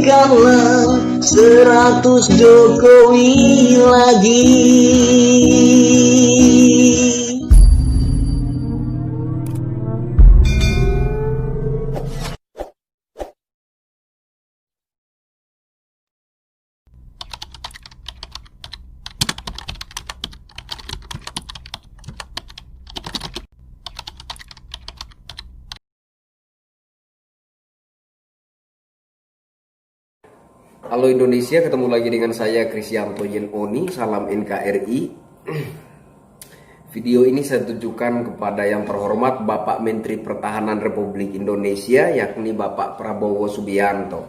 Berikanlah 100 Jokowi lagi. Halo Indonesia, ketemu lagi dengan saya Krisyanto Yen Oni, salam NKRI. Video ini saya tujukan kepada yang terhormat Bapak Menteri Pertahanan Republik Indonesia, yakni Bapak Prabowo Subianto.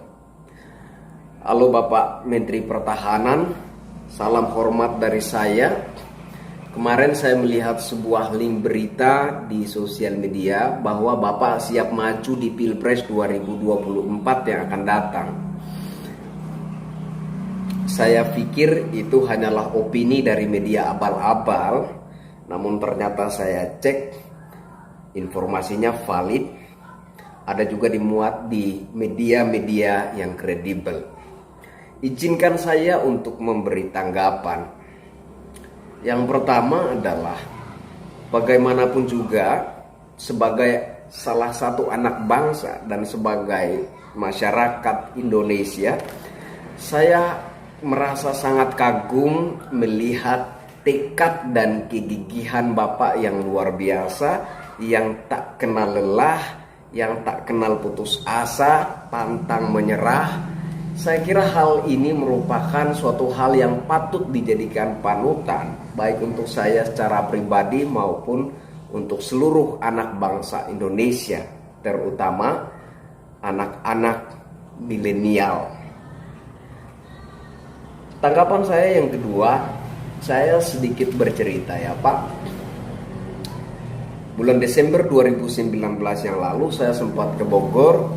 Halo Bapak Menteri Pertahanan, salam hormat dari saya. Kemarin saya melihat sebuah link berita di sosial media bahwa Bapak siap maju di Pilpres 2024 yang akan datang. Saya pikir itu hanyalah opini dari media abal-abal, namun ternyata saya cek informasinya valid, ada juga dimuat di media-media yang kredibel. Izinkan saya untuk memberi tanggapan. Yang pertama adalah bagaimanapun juga sebagai salah satu anak bangsa dan sebagai masyarakat Indonesia, saya merasa sangat kagum melihat tekad dan kegigihan Bapak yang luar biasa, yang tak kenal lelah, yang tak kenal putus asa, pantang menyerah. Saya kira hal ini merupakan suatu hal yang patut dijadikan panutan, baik untuk saya secara pribadi maupun untuk seluruh anak bangsa Indonesia, terutama anak-anak milenial. Tanggapan saya yang kedua, saya sedikit bercerita ya Pak. Bulan Desember 2019 yang lalu saya sempat ke Bogor.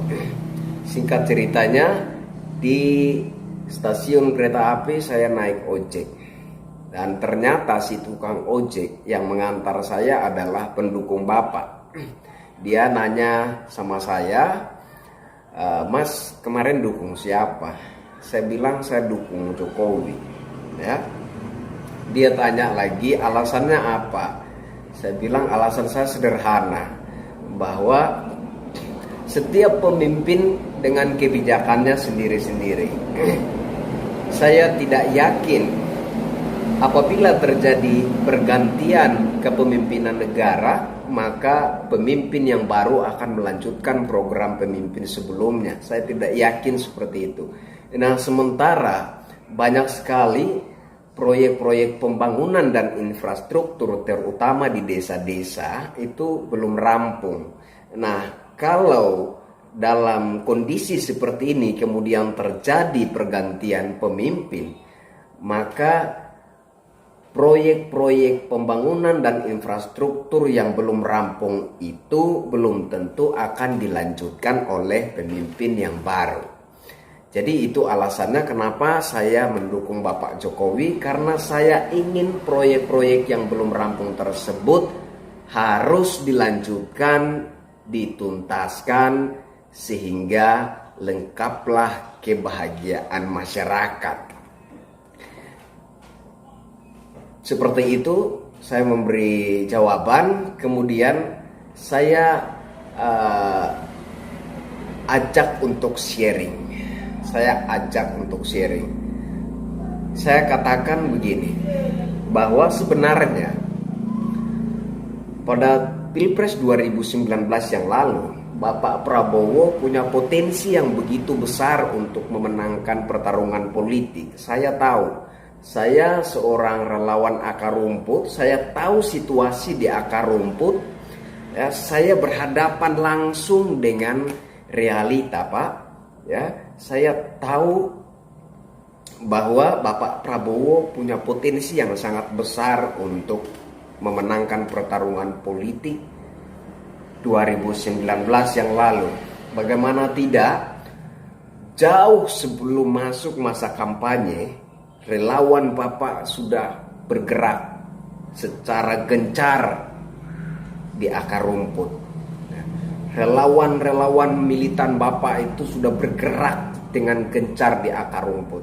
Singkat ceritanya, di stasiun kereta api saya naik ojek. Dan ternyata si tukang ojek yang mengantar saya adalah pendukung Bapak. Dia nanya sama saya, "Mas, kemarin dukung siapa?" Saya bilang saya dukung Jokowi, ya. Dia tanya lagi alasannya apa. Saya bilang alasan saya sederhana, bahwa setiap pemimpin dengan kebijakannya sendiri-sendiri. Saya tidak yakin apabila terjadi pergantian kepemimpinan negara, maka pemimpin yang baru akan melanjutkan program pemimpin sebelumnya. Saya tidak yakin seperti itu. Nah, sementara banyak sekali proyek-proyek pembangunan dan infrastruktur terutama di desa-desa itu belum rampung. Nah, kalau dalam kondisi seperti ini kemudian terjadi pergantian pemimpin, maka proyek-proyek pembangunan dan infrastruktur yang belum rampung itu belum tentu akan dilanjutkan oleh pemimpin yang baru. Jadi itu alasannya kenapa saya mendukung Bapak Jokowi, karena saya ingin proyek-proyek yang belum rampung tersebut harus dilanjutkan, dituntaskan, sehingga lengkaplah kebahagiaan masyarakat. Seperti itu saya memberi jawaban, kemudian saya ajak untuk sharing. Saya katakan begini, bahwa sebenarnya pada Pilpres 2019 yang lalu, Bapak Prabowo punya potensi yang begitu besar untuk memenangkan pertarungan politik. Saya tahu, saya seorang relawan akar rumput, saya tahu situasi di akar rumput, ya, saya berhadapan langsung dengan realita Pak. Ya, saya tahu bahwa Bapak Prabowo punya potensi yang sangat besar untuk memenangkan pertarungan politik 2019 yang lalu. Bagaimana tidak, jauh sebelum masuk masa kampanye, relawan Bapak sudah bergerak secara gencar di akar rumput. Relawan-relawan militan Bapak itu sudah bergerak dengan gencar di akar rumput.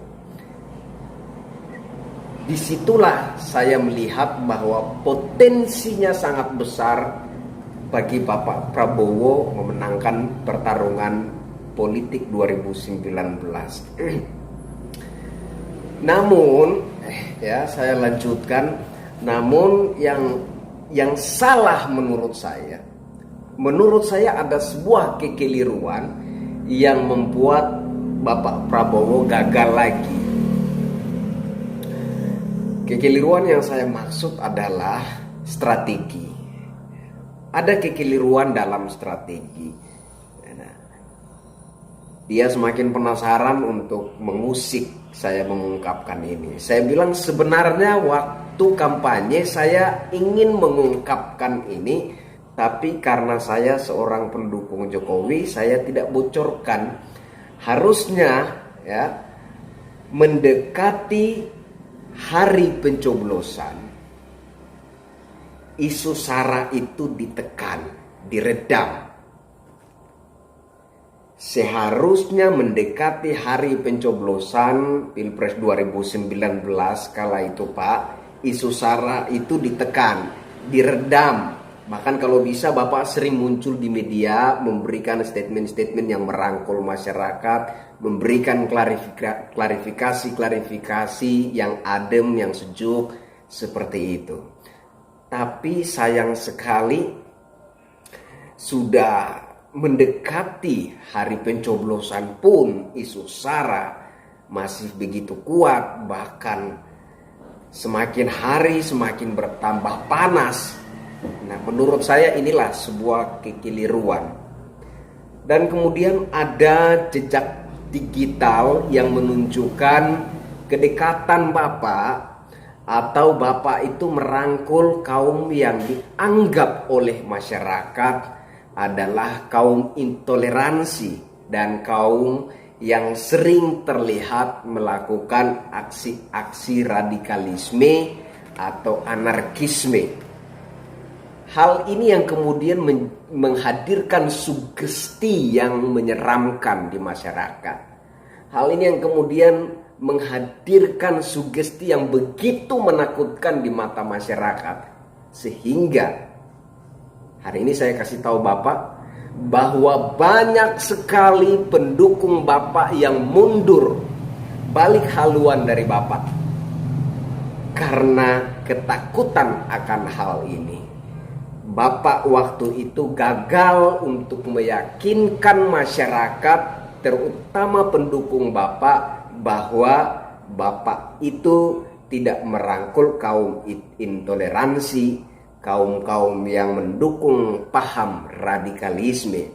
Disitulah saya melihat bahwa potensinya sangat besar bagi Bapak Prabowo memenangkan pertarungan politik 2019. Namun, ya saya lanjutkan. Namun yang salah menurut saya ada sebuah kekeliruan yang membuat Bapak Prabowo gagal lagi. Kekeliruan yang saya maksud adalah strategi. Ada kekeliruan dalam strategi. Dia semakin penasaran untuk mengusik saya mengungkapkan ini. Saya bilang sebenarnya waktu kampanye saya ingin mengungkapkan ini, tapi karena saya seorang pendukung Jokowi, saya tidak bocorkan. Harusnya ya mendekati hari pencoblosan, isu SARA itu ditekan, diredam. Seharusnya mendekati hari pencoblosan Pilpres 2019 kala itu Pak, isu SARA itu ditekan, diredam. Bahkan kalau bisa Bapak sering muncul di media memberikan statement-statement yang merangkul masyarakat, memberikan klarifikasi yang adem, yang sejuk, seperti itu. Tapi sayang sekali sudah mendekati hari pencoblosan pun isu SARA masih begitu kuat, bahkan semakin hari semakin bertambah panas. Nah, menurut saya inilah sebuah kekeliruan. Dan kemudian ada jejak digital yang menunjukkan kedekatan Bapak atau Bapak itu merangkul kaum yang dianggap oleh masyarakat adalah kaum intoleransi dan kaum yang sering terlihat melakukan aksi-aksi radikalisme atau anarkisme. Hal ini yang kemudian menghadirkan sugesti yang menyeramkan di masyarakat. Hal ini yang kemudian menghadirkan sugesti yang begitu menakutkan di mata masyarakat. Sehingga hari ini saya kasih tahu Bapak bahwa banyak sekali pendukung Bapak yang mundur, balik haluan dari Bapak karena ketakutan akan hal ini. Bapak waktu itu gagal untuk meyakinkan masyarakat, terutama pendukung Bapak, bahwa Bapak itu tidak merangkul kaum intoleransi, kaum-kaum yang mendukung paham radikalisme.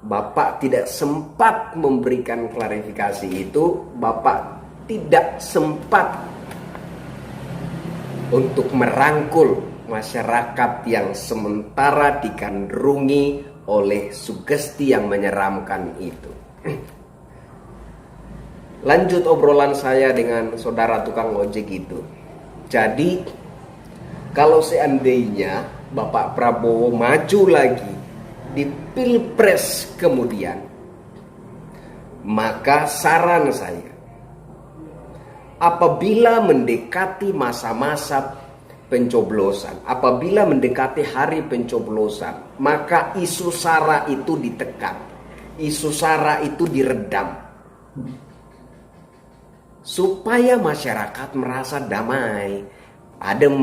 Bapak tidak sempat memberikan klarifikasi itu, Bapak tidak sempat untuk merangkul masyarakat yang sementara digandrungi oleh sugesti yang menyeramkan itu. Lanjut obrolan saya dengan saudara tukang ojek itu. Jadi kalau seandainya Bapak Prabowo maju lagi di Pilpres kemudian, maka saran saya, apabila mendekati masa-masa pencoblosan, apabila mendekati hari pencoblosan, maka isu SARA itu ditekan, isu SARA itu diredam, supaya masyarakat merasa damai, adem,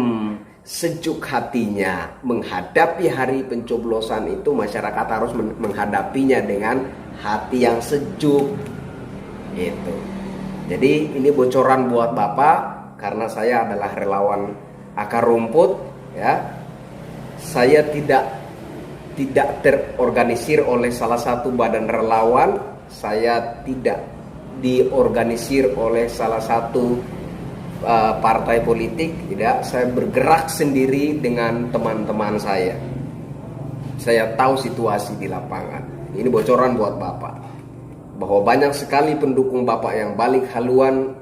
sejuk hatinya menghadapi hari pencoblosan itu. Masyarakat harus menghadapinya dengan hati yang sejuk, gitu. Jadi ini bocoran buat Bapak, karena saya adalah relawan akar rumput, ya. Saya tidak terorganisir oleh salah satu badan relawan, saya tidak diorganisir oleh salah satu partai politik, tidak. Saya bergerak sendiri dengan teman-teman saya. Saya tahu situasi di lapangan. Ini bocoran buat Bapak, bahwa banyak sekali pendukung Bapak yang balik haluan,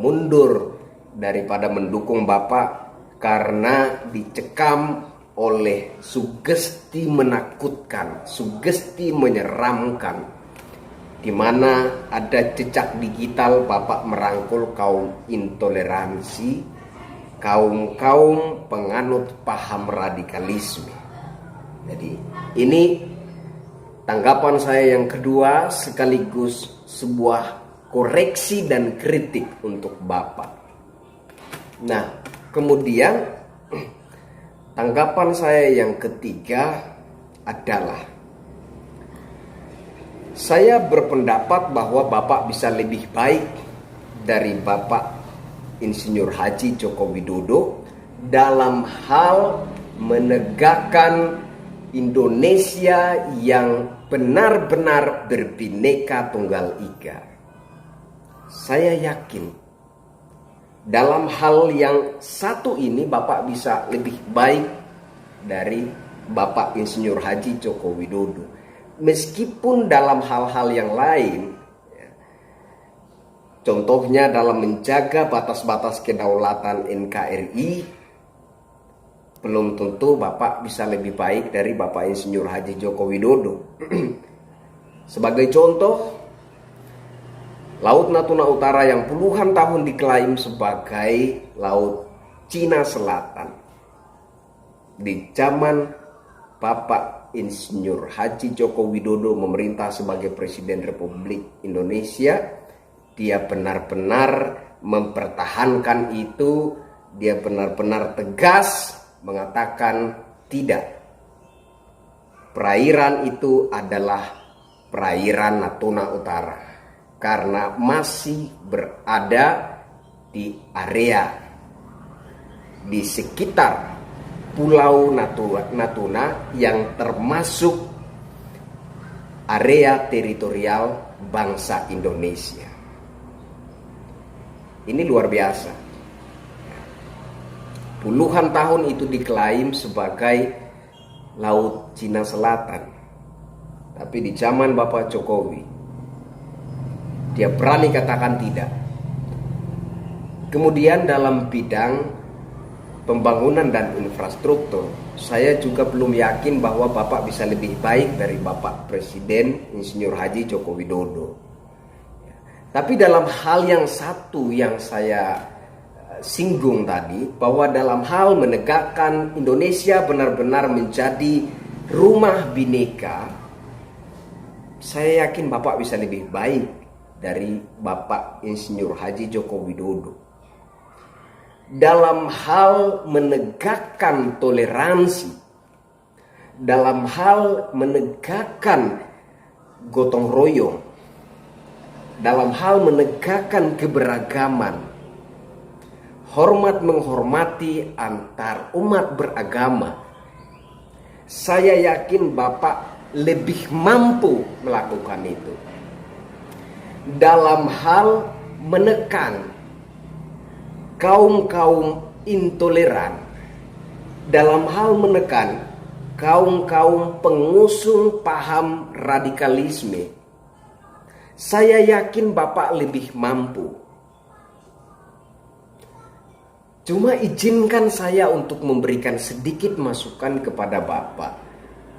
mundur daripada mendukung Bapak karena dicekam oleh sugesti menakutkan, sugesti menyeramkan. di mana ada jejak digital Bapak merangkul kaum intoleransi, kaum penganut paham radikalisme. Jadi ini tanggapan saya yang kedua, sekaligus sebuah koreksi dan kritik untuk Bapak. Nah, kemudian tanggapan saya yang ketiga adalah saya berpendapat bahwa Bapak bisa lebih baik dari Bapak Insinyur Haji Joko Widodo dalam hal menegakkan Indonesia yang benar-benar berbineka tunggal ika. Saya yakin dalam hal yang satu ini Bapak bisa lebih baik dari Bapak Insinyur Haji Joko Widodo. Meskipun dalam hal-hal yang lain, contohnya dalam menjaga batas-batas kedaulatan NKRI, belum tentu Bapak bisa lebih baik dari Bapak Insinyur Haji Joko Widodo. Sebagai contoh, Laut Natuna Utara yang puluhan tahun diklaim sebagai Laut Cina Selatan, di zaman Bapak Insinyur Haji Joko Widodo memerintah sebagai Presiden Republik Indonesia, dia benar-benar mempertahankan itu. Dia benar-benar tegas mengatakan tidak. Perairan itu adalah perairan Natuna Utara karena masih berada di area di sekitar Pulau Natuna yang termasuk area teritorial bangsa Indonesia. Ini luar biasa. Puluhan tahun itu diklaim sebagai Laut Cina Selatan. Tapi di zaman Bapak Jokowi, dia berani katakan tidak. Kemudian dalam bidang pembangunan dan infrastruktur, saya juga belum yakin bahwa Bapak bisa lebih baik dari Bapak Presiden Insinyur Haji Joko Widodo. Tapi dalam hal yang satu yang saya singgung tadi, bahwa dalam hal menegakkan Indonesia benar-benar menjadi rumah bineka, saya yakin Bapak bisa lebih baik dari Bapak Insinyur Haji Joko Widodo. Dalam hal menegakkan toleransi, dalam hal menegakkan gotong royong, dalam hal menegakkan keberagaman, hormat menghormati antar umat beragama, saya yakin Bapak lebih mampu melakukan itu. Dalam hal menekan kaum-kaum intoleran, dalam hal menekan kaum-kaum pengusung paham radikalisme, saya yakin Bapak lebih mampu. Cuma izinkan saya untuk memberikan sedikit masukan kepada Bapak.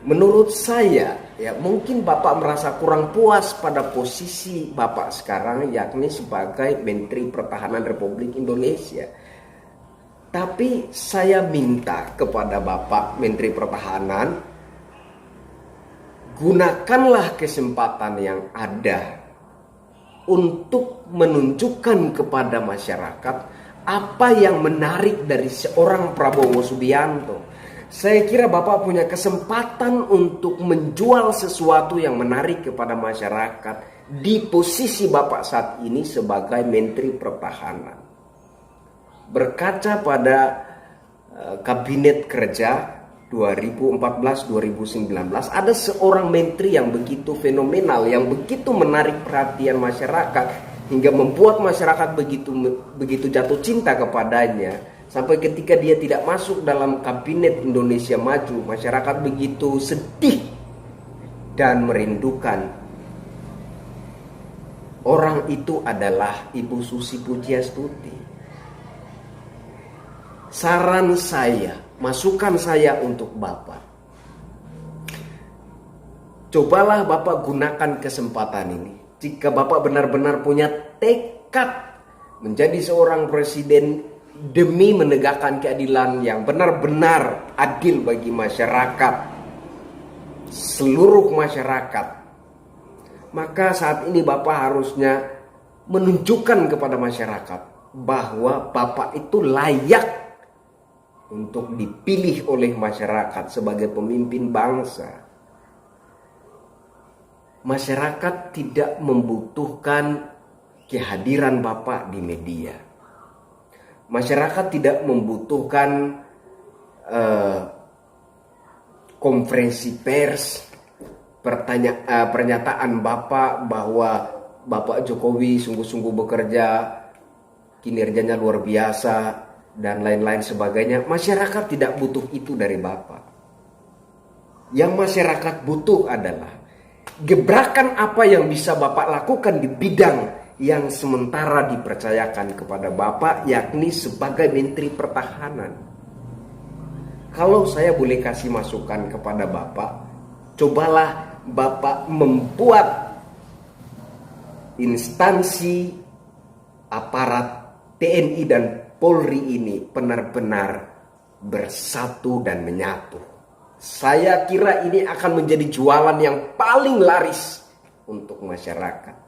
Menurut saya, ya mungkin Bapak merasa kurang puas pada posisi Bapak sekarang, yakni sebagai Menteri Pertahanan Republik Indonesia. Tapi saya minta kepada Bapak Menteri Pertahanan, gunakanlah kesempatan yang ada untuk menunjukkan kepada masyarakat apa yang menarik dari seorang Prabowo Subianto. Saya kira Bapak punya kesempatan untuk menjual sesuatu yang menarik kepada masyarakat di posisi Bapak saat ini sebagai Menteri Pertahanan. Berkaca pada Kabinet Kerja 2014-2019, ada seorang menteri yang begitu fenomenal, yang begitu menarik perhatian masyarakat hingga membuat masyarakat begitu jatuh cinta kepadanya. Sampai ketika dia tidak masuk dalam Kabinet Indonesia Maju, masyarakat begitu sedih dan merindukan. Orang itu adalah Ibu Susi Pujiastuti. Saran saya, masukan saya untuk Bapak, cobalah Bapak gunakan kesempatan ini jika Bapak benar-benar punya tekad menjadi seorang presiden demi menegakkan keadilan yang benar-benar adil bagi masyarakat, seluruh masyarakat, maka saat ini Bapak harusnya menunjukkan kepada masyarakat bahwa Bapak itu layak untuk dipilih oleh masyarakat sebagai pemimpin bangsa. Masyarakat tidak membutuhkan kehadiran Bapak di media. Masyarakat tidak membutuhkan konferensi pers, pernyataan Bapak bahwa Bapak Jokowi sungguh-sungguh bekerja, kinerjanya luar biasa, dan lain-lain sebagainya. Masyarakat tidak butuh itu dari Bapak. Yang masyarakat butuh adalah gebrakan apa yang bisa Bapak lakukan di bidang yang sementara dipercayakan kepada Bapak, yakni sebagai Menteri Pertahanan. Kalau saya boleh kasih masukan kepada Bapak, cobalah Bapak membuat instansi aparat TNI dan Polri ini benar-benar bersatu dan menyatu. Saya kira ini akan menjadi jualan yang paling laris untuk masyarakat.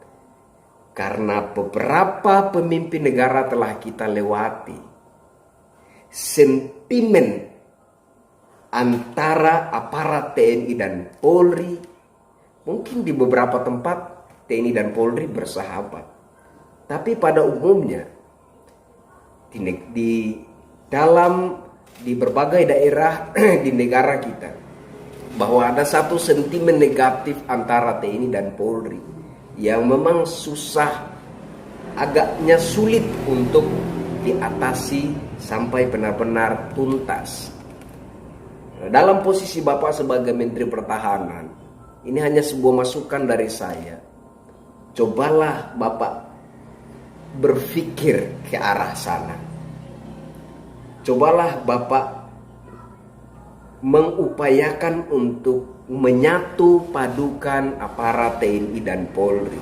Karena beberapa pemimpin negara telah kita lewati. Sentimen antara aparat TNI dan Polri, mungkin di beberapa tempat TNI dan Polri bersahabat. Tapi pada umumnya di berbagai daerah di negara kita, bahwa ada satu sentimen negatif antara TNI dan Polri yang memang agaknya sulit untuk diatasi sampai benar-benar tuntas. Dalam posisi Bapak sebagai Menteri Pertahanan, ini hanya sebuah masukan dari saya. Cobalah Bapak berpikir ke arah sana. Cobalah Bapak mengupayakan untuk menyatu padukan aparat TNI dan Polri.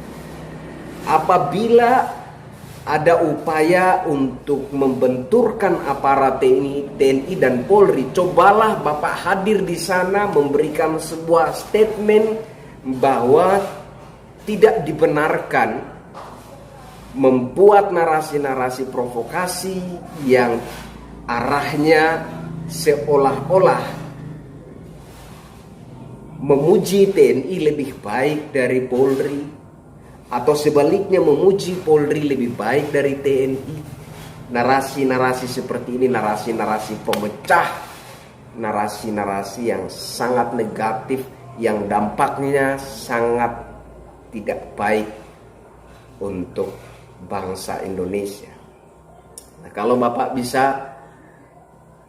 Apabila ada upaya untuk membenturkan aparat TNI dan Polri, cobalah Bapak hadir di sana memberikan sebuah statement bahwa tidak dibenarkan membuat narasi-narasi provokasi yang arahnya seolah-olah memuji TNI lebih baik dari Polri, atau sebaliknya memuji Polri lebih baik dari TNI. Narasi-narasi seperti ini narasi-narasi pemecah, narasi-narasi yang sangat negatif, yang dampaknya sangat tidak baik untuk bangsa Indonesia. Nah, kalau Bapak bisa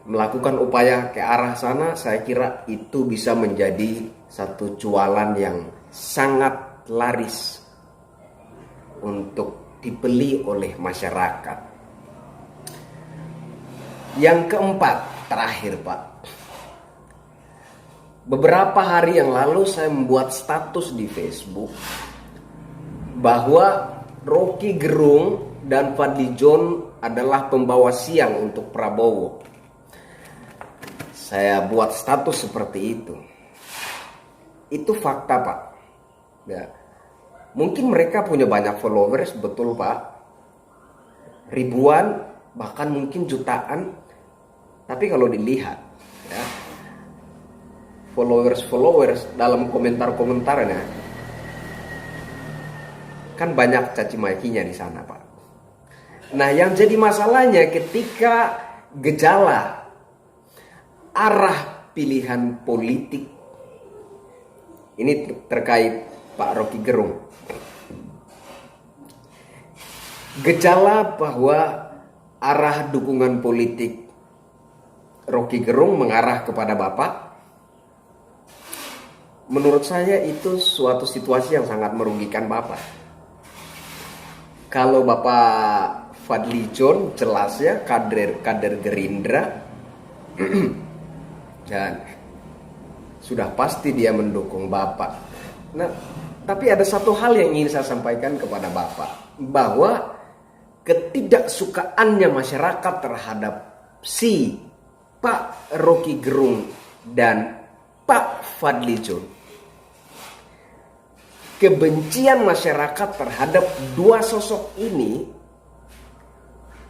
melakukan upaya ke arah sana, saya kira itu bisa menjadi satu jualan yang sangat laris untuk dibeli oleh masyarakat. Yang keempat, terakhir Pak. Beberapa hari yang lalu saya membuat status di Facebook bahwa Rocky Gerung dan Fadlizon adalah pembawa siang untuk Prabowo. Saya buat status seperti itu. Itu fakta Pak. Ya. Mungkin mereka punya banyak followers, betul Pak. Ribuan, bahkan mungkin jutaan. Tapi kalau dilihat, ya, followers dalam komentar-komentarnya, kan banyak caci makinya di sana Pak. Nah, yang jadi masalahnya ketika gejala arah pilihan politik ini terkait Pak Rocky Gerung. Gejala bahwa arah dukungan politik Rocky Gerung mengarah kepada Bapak, menurut saya itu suatu situasi yang sangat merugikan Bapak. Kalau Bapak Fadlizon jelas ya kader Gerindra, dan sudah pasti dia mendukung Bapak. Nah, Tapi ada satu hal yang ingin saya sampaikan kepada Bapak, bahwa ketidaksukaannya masyarakat terhadap si Pak Rocky Gerung dan Pak Fadlizon, kebencian masyarakat terhadap dua sosok ini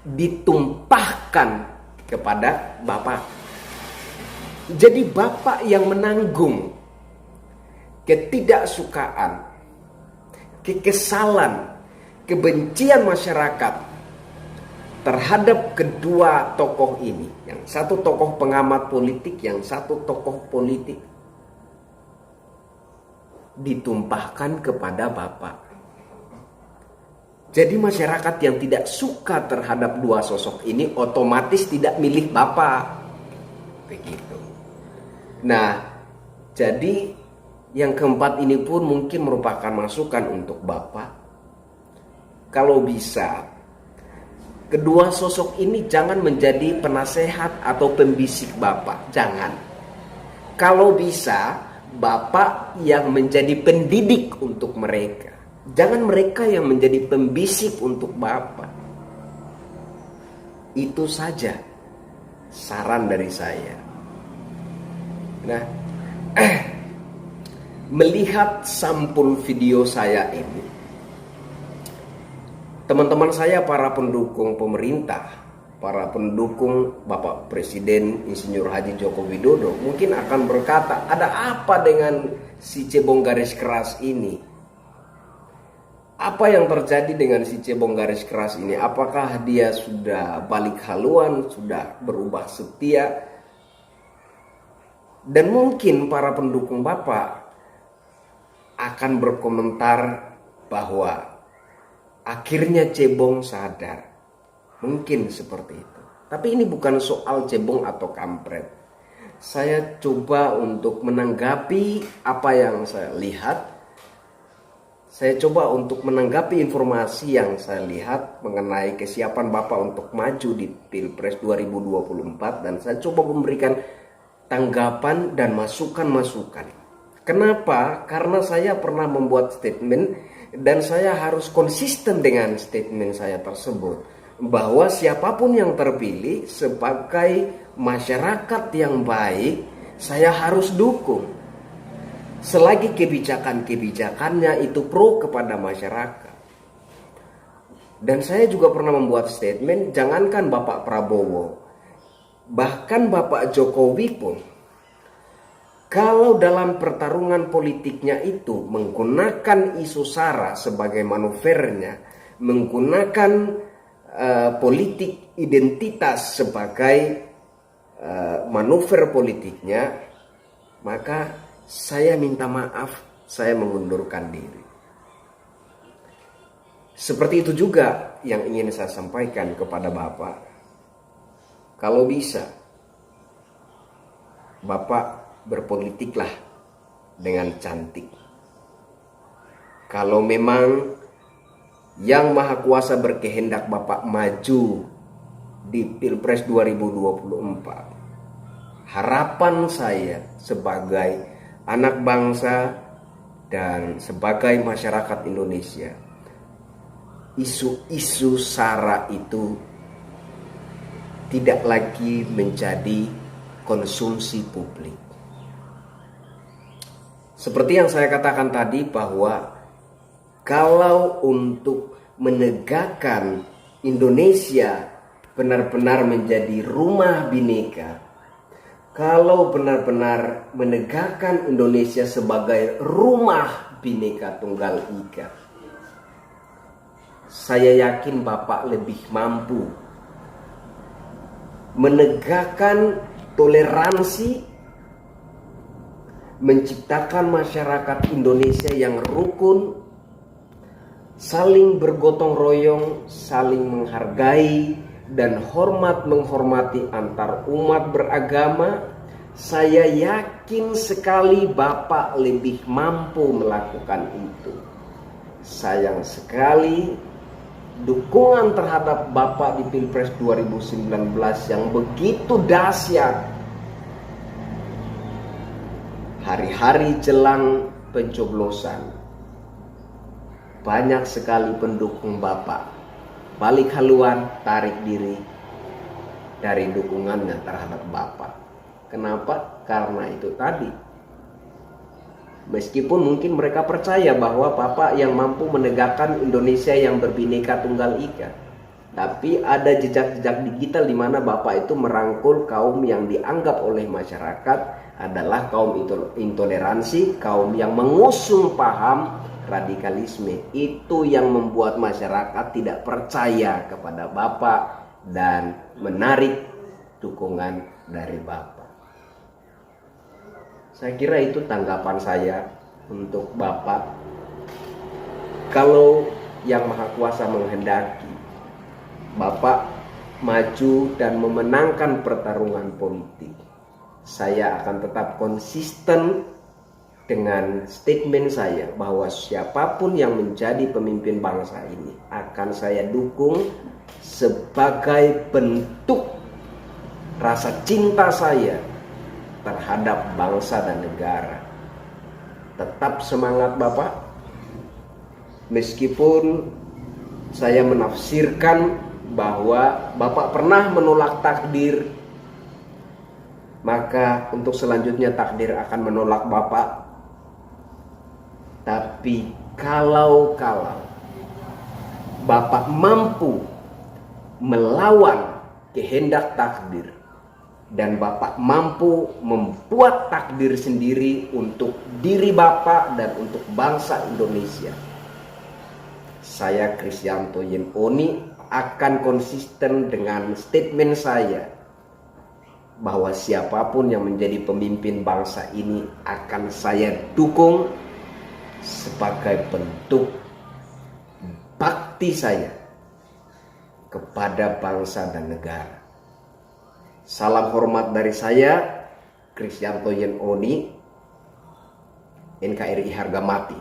ditumpahkan kepada Bapak. Jadi Bapak yang menanggung ketidaksukaan, kekesalan, kebencian masyarakat terhadap kedua tokoh ini. Yang satu tokoh pengamat politik, yang satu tokoh politik, ditumpahkan kepada Bapak. Jadi masyarakat yang tidak suka terhadap dua sosok ini otomatis tidak milih Bapak. Begitu. Nah, jadi yang keempat ini pun mungkin merupakan masukan untuk Bapak. Kalau bisa, kedua sosok ini jangan menjadi penasehat atau pembisik Bapak. Jangan. Kalau bisa, Bapak yang menjadi pendidik untuk mereka. Jangan mereka yang menjadi pembisik untuk Bapak. Itu saja saran dari saya. Nah, melihat sampul video saya ini, teman-teman saya para pendukung pemerintah, para pendukung Bapak Presiden Insinyur Haji Joko Widodo mungkin akan berkata, ada apa dengan si cebong garis keras ini? Apa yang terjadi dengan si cebong garis keras ini? Apakah dia sudah balik haluan, sudah berubah setia? Dan mungkin para pendukung Bapak akan berkomentar bahwa akhirnya cebong sadar. Mungkin seperti itu. Tapi ini bukan soal cebong atau kampret. Saya coba untuk menanggapi apa yang saya lihat. Saya coba untuk menanggapi informasi yang saya lihat mengenai kesiapan Bapak untuk maju di Pilpres 2024. Dan saya coba memberikan tanggapan dan masukan-masukan. Kenapa? Karena saya pernah membuat statement dan saya harus konsisten dengan statement saya tersebut, bahwa siapapun yang terpilih sebagai masyarakat yang baik, saya harus dukung selagi kebijakan-kebijakannya itu pro kepada masyarakat. Dan saya juga pernah membuat statement, jangankan Bapak Prabowo, bahkan Bapak Jokowi pun, kalau dalam pertarungan politiknya itu menggunakan isu SARA sebagai manuvernya, menggunakan politik identitas sebagai manuver politiknya, maka saya minta maaf, saya mengundurkan diri. Seperti itu juga yang ingin saya sampaikan kepada Bapak. Kalau bisa, Bapak berpolitiklah dengan cantik. Kalau memang Yang Maha Kuasa berkehendak Bapak maju di Pilpres 2024, harapan saya sebagai anak bangsa dan sebagai masyarakat Indonesia, isu-isu SARA itu tidak lagi menjadi konsumsi publik. Seperti yang saya katakan tadi, bahwa kalau untuk menegakkan Indonesia benar-benar menjadi rumah bineka, kalau benar-benar menegakkan Indonesia sebagai rumah bineka tunggal ika, saya yakin Bapak lebih mampu menegakkan toleransi, menciptakan masyarakat Indonesia yang rukun, saling bergotong royong, saling menghargai dan hormat menghormati antar umat beragama. Saya yakin sekali Bapak lebih mampu melakukan itu. Sayang sekali dukungan terhadap Bapak di Pilpres 2019 yang begitu dahsyat, hari-hari jelang pencoblosan, banyak sekali pendukung Bapak balik haluan, tarik diri dari dukungannya terhadap Bapak. Kenapa? Karena itu tadi, meskipun mungkin mereka percaya bahwa Bapak yang mampu menegakkan Indonesia yang berbineka tunggal ika, tapi ada jejak-jejak digital di mana Bapak itu merangkul kaum yang dianggap oleh masyarakat adalah kaum intoleransi, kaum yang mengusung paham radikalisme. Itu yang membuat masyarakat tidak percaya kepada Bapak dan menarik dukungan dari Bapak. Saya kira itu tanggapan saya untuk Bapak. Kalau Yang Maha Kuasa menghendaki Bapak maju dan memenangkan pertarungan politik, saya akan tetap konsisten dengan statement saya bahwa siapapun yang menjadi pemimpin bangsa ini akan saya dukung sebagai bentuk rasa cinta saya terhadap bangsa dan negara. Tetap semangat Bapak. Meskipun saya menafsirkan bahwa Bapak pernah menolak takdir, maka untuk selanjutnya takdir akan menolak Bapak. Tapi kalau Bapak mampu melawan kehendak takdir dan Bapak mampu membuat takdir sendiri untuk diri Bapak dan untuk bangsa Indonesia, saya Kristianto Yen Oni akan konsisten dengan statement saya bahwa siapapun yang menjadi pemimpin bangsa ini akan saya dukung sebagai bentuk bakti saya kepada bangsa dan negara. Salam hormat dari saya, Kristianto Yen Oni, NKRI harga mati.